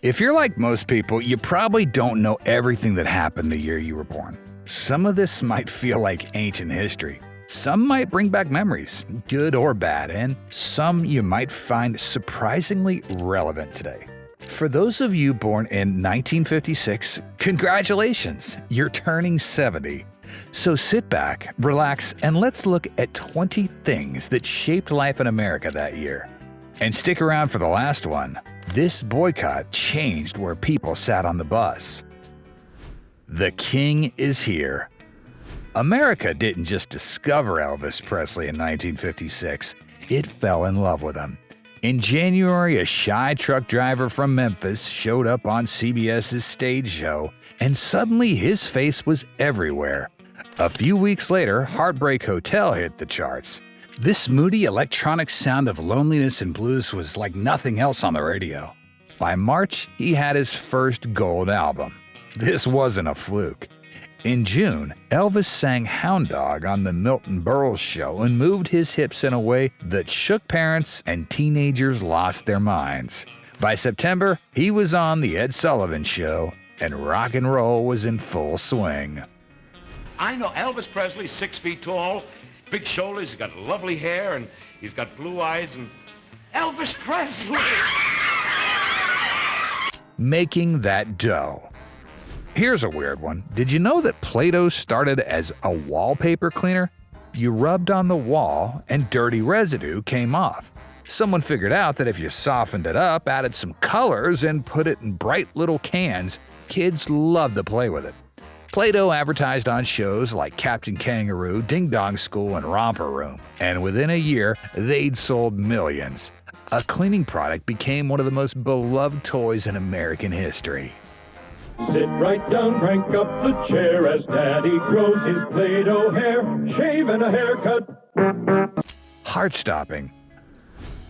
If you're like most people, you probably don't know everything that happened the year you were born. Some of this might feel like ancient history. Some might bring back memories, good or bad, and some you might find surprisingly relevant today. For those of you born in 1956, congratulations, you're turning 70. So sit back, relax, and let's look at 20 things that shaped life in America that year. And stick around for the last one. This boycott changed where people sat on the bus. The King is here. America didn't just discover Elvis Presley in 1956, it fell in love with him. In January, a shy truck driver from Memphis showed up on CBS's stage show, and suddenly his face was everywhere. A few weeks later, Heartbreak Hotel hit the charts. This moody electronic sound of loneliness and blues was like nothing else on the radio. By March, he had his first gold album. This wasn't a fluke. In June, Elvis sang Hound Dog on the Milton Berle Show and moved his hips in a way that shook parents and teenagers lost their minds. By September, he was on The Ed Sullivan Show, and rock and roll was in full swing. I know Elvis Presley's 6 feet tall, big shoulders, he's got lovely hair, and he's got blue eyes, and Elvis Presley! Making that dough. Here's a weird one. Did you know that Play-Doh started as a wallpaper cleaner? You rubbed on the wall and dirty residue came off. Someone figured out that if you softened it up, added some colors, and put it in bright little cans, kids loved to play with it. Play-Doh advertised on shows like Captain Kangaroo, Ding Dong School, and Romper Room, and within a year, they'd sold millions. A cleaning product became one of the most beloved toys in American history. Sit right down, crank up the chair as Daddy grows his Play-Doh hair, shave and a haircut. Heart-stopping.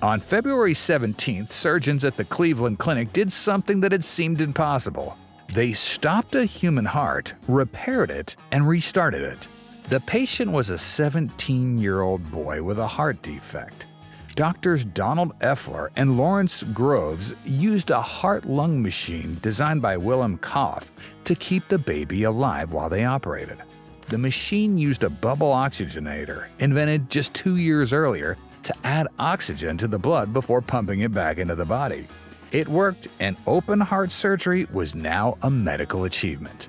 On February 17th, surgeons at the Cleveland Clinic did something that had seemed impossible. They stopped a human heart, repaired it, and restarted it. The patient was a 17-year-old boy with a heart defect. Doctors Donald Effler and Lawrence Groves used a heart-lung machine designed by Willem Koff to keep the baby alive while they operated. The machine used a bubble oxygenator, invented just 2 years earlier, to add oxygen to the blood before pumping it back into the body. It worked, and open heart surgery was now a medical achievement.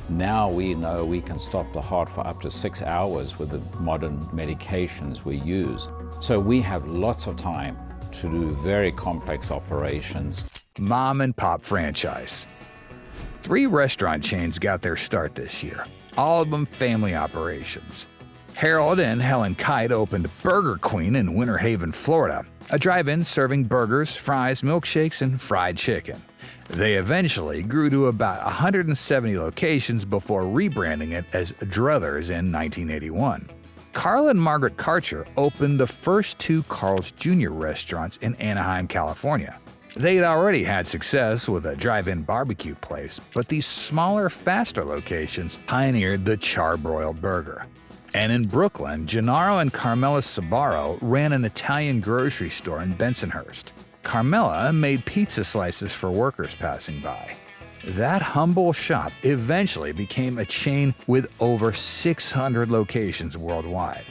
Now we know we can stop the heart for up to 6 hours with the modern medications we use. So we have lots of time to do very complex operations. Mom and pop franchise. 3 restaurant chains got their start this year, all of them family operations. Harold and Helen Kite opened Burger Queen in Winter Haven, Florida, a drive-in serving burgers, fries, milkshakes, and fried chicken. They eventually grew to about 170 locations before rebranding it as Druthers in 1981. Carl and Margaret Karcher opened the first 2 Carl's Jr. restaurants in Anaheim, California. They'd already had success with a drive-in barbecue place, but these smaller, faster locations pioneered the charbroiled burger. And in Brooklyn, Gennaro and Carmela Sabaro ran an Italian grocery store in Bensonhurst. Carmela made pizza slices for workers passing by. That humble shop eventually became a chain with over 600 locations worldwide.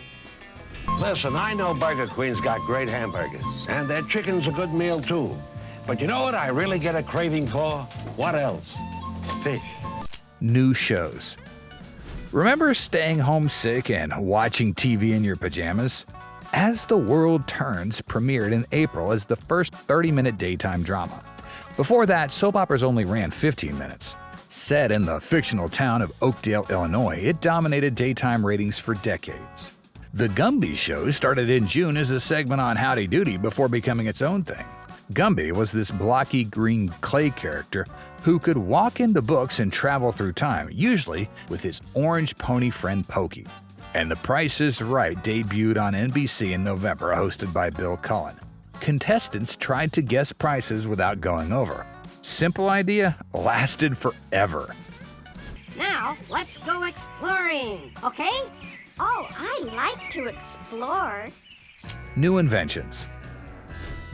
Listen, I know Burger Queen's got great hamburgers, and their chicken's a good meal too. But you know what I really get a craving for? What else? Fish. New shows. Remember staying home sick and watching TV in your pajamas? As the World Turns premiered in April as the first 30-minute daytime drama. Before that, soap operas only ran 15 minutes. Set in the fictional town of Oakdale, Illinois, it dominated daytime ratings for decades. The Gumby Show started in June as a segment on Howdy Doody before becoming its own thing. Gumby was this blocky green clay character who could walk into books and travel through time, usually with his orange pony friend Pokey. And The Price is Right debuted on NBC in November, hosted by Bill Cullen. Contestants tried to guess prices without going over. Simple idea, lasted forever. Now, let's go exploring, okay? Oh, I like to explore. New inventions.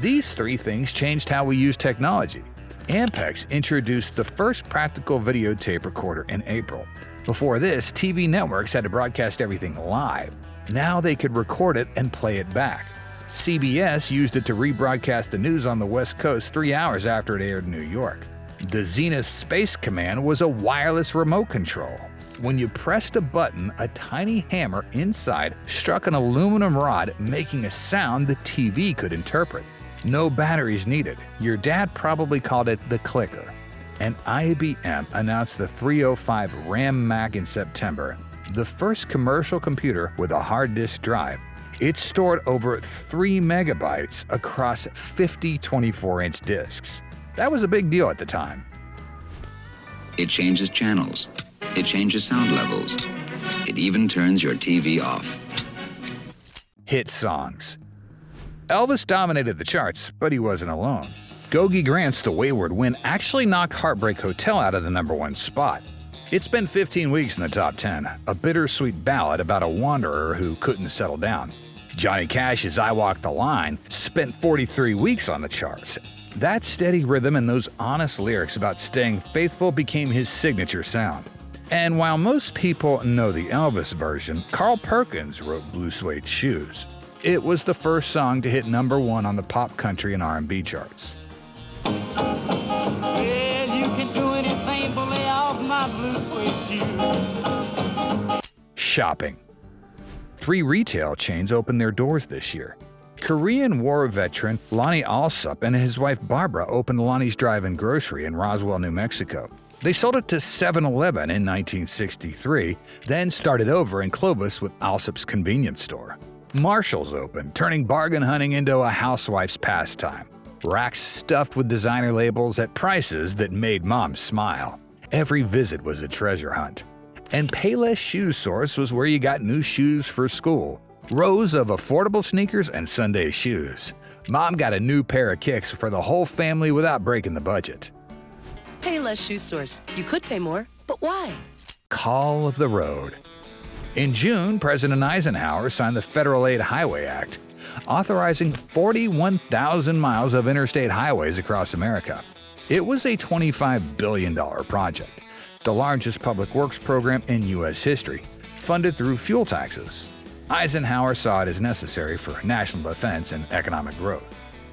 These 3 things changed how we use technology. Ampex introduced the first practical videotape recorder in April. Before this, TV networks had to broadcast everything live. Now they could record it and play it back. CBS used it to rebroadcast the news on the West Coast 3 hours after it aired in New York. The Zenith Space Command was a wireless remote control. When you pressed a button, a tiny hammer inside struck an aluminum rod, making a sound the TV could interpret. No batteries needed. Your dad probably called it the clicker. And IBM announced the 305 RAM Mac in September, the first commercial computer with a hard disk drive. It stored over 3 megabytes across 50 24-inch discs. That was a big deal at the time. It changes channels. It changes sound levels. It even turns your TV off. Hit songs. Elvis dominated the charts, but he wasn't alone. Gogi Grant's The Wayward Wind actually knocked Heartbreak Hotel out of the #1 spot. It's been 15 weeks in the top 10, a bittersweet ballad about a wanderer who couldn't settle down. Johnny Cash's I Walk the Line spent 43 weeks on the charts. That steady rhythm and those honest lyrics about staying faithful became his signature sound. And while most people know the Elvis version, Carl Perkins wrote Blue Suede Shoes. It was the first song to hit #1 on the pop, country, and R&B charts. Well, you can do anything but lay off my blue suede shoes. Shopping. 3 retail chains opened their doors this year. Korean War veteran Lonnie Alsop and his wife Barbara opened Lonnie's Drive-In Grocery in Roswell, New Mexico. They sold it to 7-Eleven in 1963, then started over in Clovis with Alsop's convenience store. Marshall's opened, turning bargain hunting into a housewife's pastime. Racks stuffed with designer labels at prices that made mom smile. Every visit was a treasure hunt. And Payless Shoe Source was where you got new shoes for school. Rows of affordable sneakers and Sunday shoes. Mom got a new pair of kicks for the whole family without breaking the budget. Payless Shoe Source. You could pay more, but why? Call of the road. In June, President Eisenhower signed the Federal Aid Highway Act, authorizing 41,000 miles of interstate highways across America. It was a $25 billion project, the largest public works program in U.S. history, funded through fuel taxes. Eisenhower saw it as necessary for national defense and economic growth.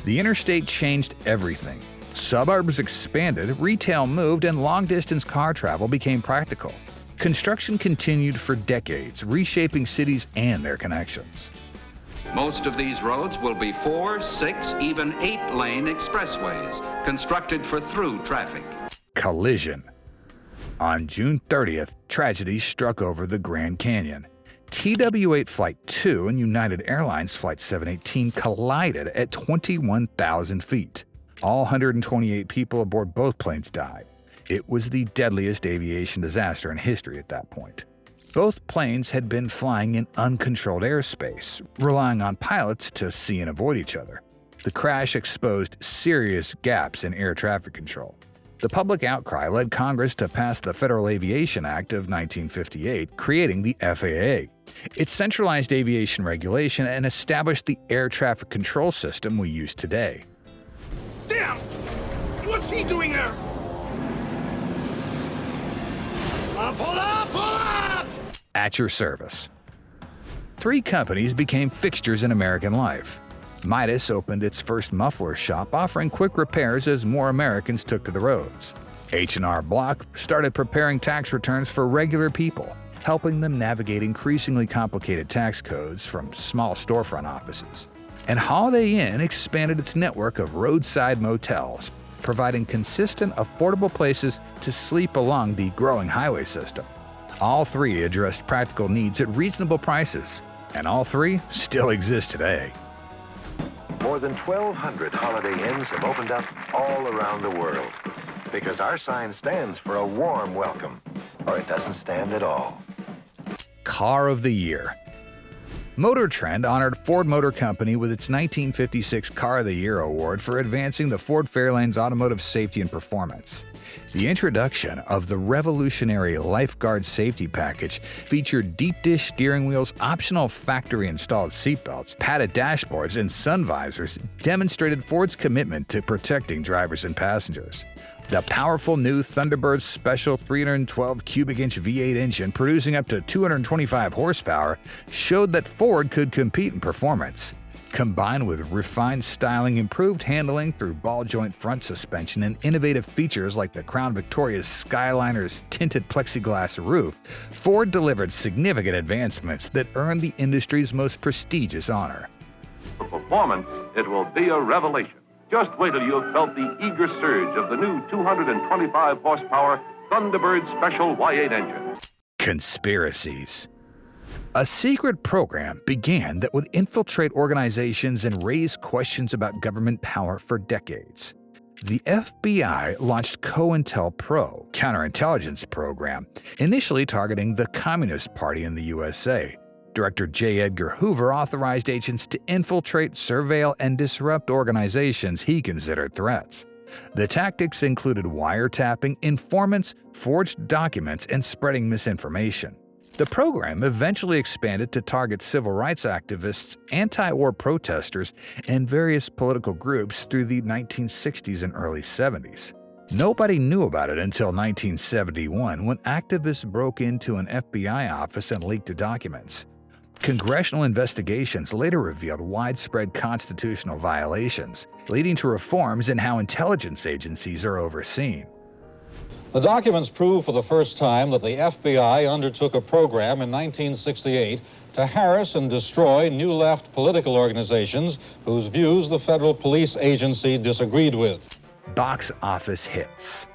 The interstate changed everything. Suburbs expanded, retail moved, and long-distance car travel became practical. Construction continued for decades, reshaping cities and their connections. Most of these roads will be 4, 6, even 8-lane expressways, constructed for through traffic. Collision. On June 30th, tragedy struck over the Grand Canyon. TW-8 Flight 2 and United Airlines Flight 718 collided at 21,000 feet. All 128 people aboard both planes died. It was the deadliest aviation disaster in history at that point. Both planes had been flying in uncontrolled airspace, relying on pilots to see and avoid each other. The crash exposed serious gaps in air traffic control. The public outcry led Congress to pass the Federal Aviation Act of 1958, creating the FAA. It centralized aviation regulation and established the air traffic control system we use today. Damn! What's he doing there? Pull up! Pull up! At your service. 3 companies became fixtures in American life. Midas opened its first muffler shop, offering quick repairs as more Americans took to the roads. H&R Block started preparing tax returns for regular people, helping them navigate increasingly complicated tax codes from small storefront offices. And Holiday Inn expanded its network of roadside motels, providing consistent, affordable places to sleep along the growing highway system. All 3 addressed practical needs at reasonable prices, and all 3 still exist today. More than 1,200 Holiday Inns have opened up all around the world because our sign stands for a warm welcome, or it doesn't stand at all. Car of the Year. Motor Trend honored Ford Motor Company with its 1956 Car of the Year award for advancing the Ford Fairlane's automotive safety and performance. The introduction of the revolutionary Lifeguard Safety Package featured deep-dish steering wheels, optional factory-installed seatbelts, padded dashboards, and sun visors demonstrated Ford's commitment to protecting drivers and passengers. The powerful new Thunderbird Special 312 cubic inch V8 engine, producing up to 225 horsepower, showed that Ford could compete in performance. Combined with refined styling, improved handling through ball-joint front suspension, and innovative features like the Crown Victoria's Skyliner's tinted plexiglass roof, Ford delivered significant advancements that earned the industry's most prestigious honor. For performance, it will be a revelation. Just wait till you have felt the eager surge of the new 225 horsepower Thunderbird Special Y8 engine. Conspiracies. A secret program began that would infiltrate organizations and raise questions about government power for decades. The FBI launched COINTELPRO, counterintelligence program, initially targeting the Communist Party in the USA. Director J. Edgar Hoover authorized agents to infiltrate, surveil, and disrupt organizations he considered threats. The tactics included wiretapping, informants, forged documents, and spreading misinformation. The program eventually expanded to target civil rights activists, anti-war protesters, and various political groups through the 1960s and early 70s. Nobody knew about it until 1971, when activists broke into an FBI office and leaked documents. Congressional investigations later revealed widespread constitutional violations, leading to reforms in how intelligence agencies are overseen. The documents prove for the first time that the FBI undertook a program in 1968 to harass and destroy New Left political organizations whose views the federal police agency disagreed with. Box office hits.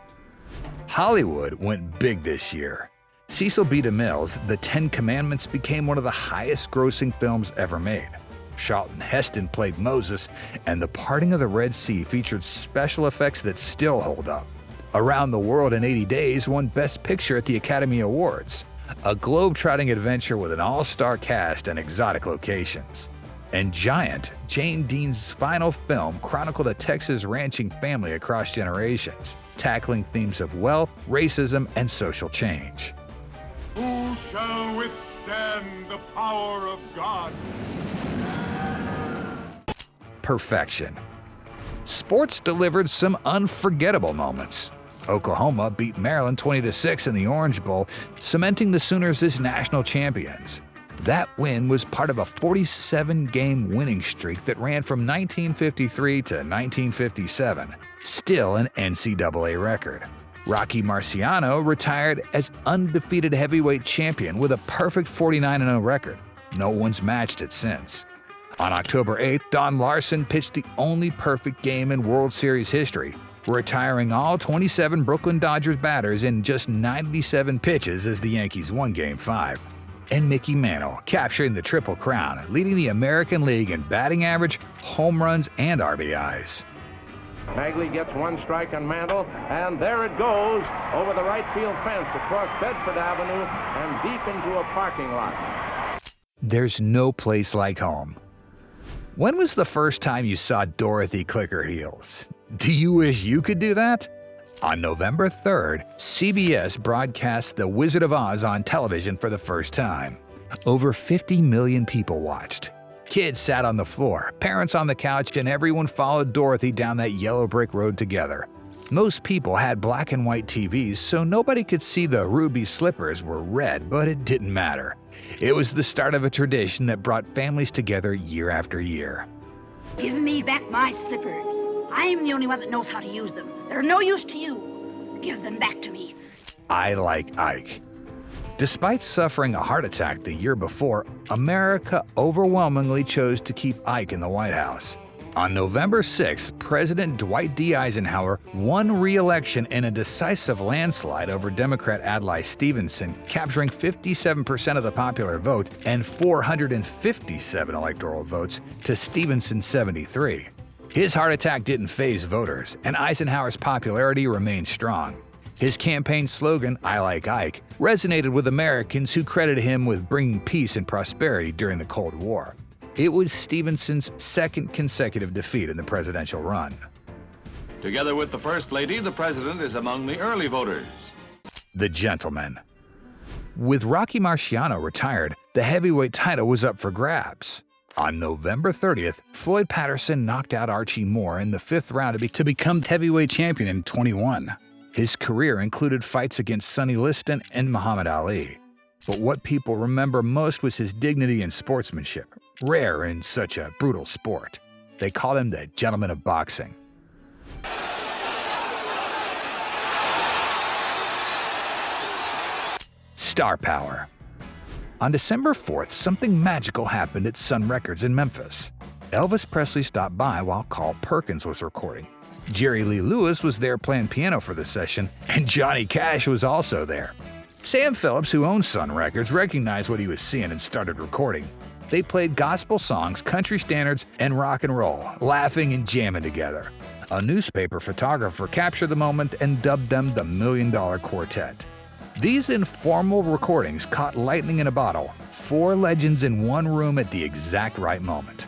Hollywood went big this year. Cecil B. DeMille's The Ten Commandments became one of the highest-grossing films ever made. Charlton Heston played Moses, and The Parting of the Red Sea featured special effects that still hold up. Around the World in 80 Days won Best Picture at the Academy Awards, a globe-trotting adventure with an all-star cast and exotic locations. And Giant, Jane Dean's final film, chronicled a Texas ranching family across generations, tackling themes of wealth, racism, and social change. Who shall withstand the power of God? Perfection. Sports delivered some unforgettable moments. Oklahoma beat Maryland 20-6 in the Orange Bowl, cementing the Sooners as national champions. That win was part of a 47-game winning streak that ran from 1953 to 1957, still an NCAA record. Rocky Marciano retired as undefeated heavyweight champion with a perfect 49-0 record. No one's matched it since. On October 8th, Don Larsen pitched the only perfect game in World Series history, retiring all 27 Brooklyn Dodgers batters in just 97 pitches as the Yankees won Game 5. And Mickey Mantle capturing the Triple Crown, leading the American League in batting average, home runs, and RBIs. Hagley gets one strike on Mantle, and there it goes over the right field fence across Bedford Avenue and deep into a parking lot. There's no place like home. When was the first time you saw Dorothy click her heels? Do you wish you could do that? On November 3rd, CBS broadcast The Wizard of Oz on television for the first time. Over 50 million people watched. Kids sat on the floor, parents on the couch, and everyone followed Dorothy down that yellow brick road together. Most people had black and white TVs, so nobody could see the ruby slippers were red, but it didn't matter. It was the start of a tradition that brought families together year after year. Give me back my slippers. I'm the only one that knows how to use them. They're no use to you. Give them back to me. I Like Ike. Despite suffering a heart attack the year before, America overwhelmingly chose to keep Ike in the White House. On November 6th, President Dwight D. Eisenhower won re-election in a decisive landslide over Democrat Adlai Stevenson, capturing 57% of the popular vote and 457 electoral votes to Stevenson's 73. His heart attack didn't faze voters, and Eisenhower's popularity remained strong. His campaign slogan, I Like Ike, resonated with Americans who credited him with bringing peace and prosperity during the Cold War. It was Stevenson's second consecutive defeat in the presidential run. Together with the First Lady, the President is among the early voters. The Gentleman. With Rocky Marciano retired, the heavyweight title was up for grabs. On November 30th, Floyd Patterson knocked out Archie Moore in the 5th round to become heavyweight champion in 21. His career included fights against Sonny Liston and Muhammad Ali. But what people remember most was his dignity and sportsmanship, rare in such a brutal sport. They called him the Gentleman of Boxing. Star power. On December 4th, something magical happened at Sun Records in Memphis. Elvis Presley stopped by while Carl Perkins was recording. Jerry Lee Lewis was there playing piano for the session, and Johnny Cash was also there. Sam Phillips, who owned Sun Records, recognized what he was seeing and started recording. They played gospel songs, country standards, and rock and roll, laughing and jamming together. A newspaper photographer captured the moment and dubbed them the Million Dollar Quartet. These informal recordings caught lightning in a bottle, 4 legends in one room at the exact right moment.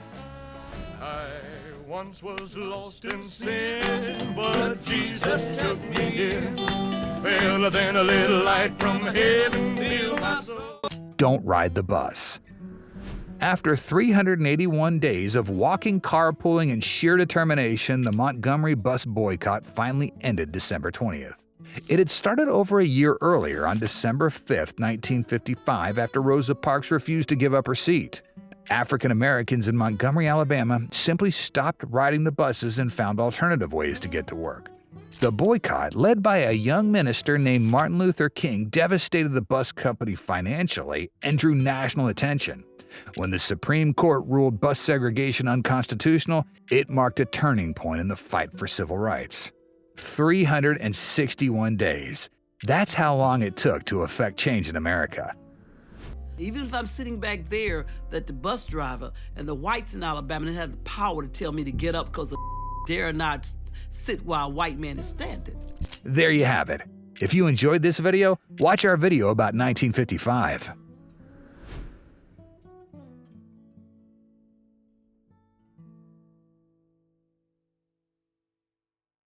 I once was lost in sin, but Jesus took me in. Well, then a little light from heaven filled my soul. Don't ride the bus. After 381 days of walking, carpooling, and sheer determination, the Montgomery bus boycott finally ended December 20th. It had started over a year earlier on December 5, 1955, after Rosa Parks refused to give up her seat. African Americans in Montgomery, Alabama, simply stopped riding the buses and found alternative ways to get to work. The boycott, led by a young minister named Martin Luther King, devastated the bus company financially and drew national attention. When the Supreme Court ruled bus segregation unconstitutional, it marked a turning point in the fight for civil rights. 361 days. That's how long it took to effect change in America. Even if I'm sitting back there, that the bus driver and the whites in Alabama didn't have the power to tell me to get up because dare not sit while a white man is standing. There you have it. If you enjoyed this video, watch our video about 1955.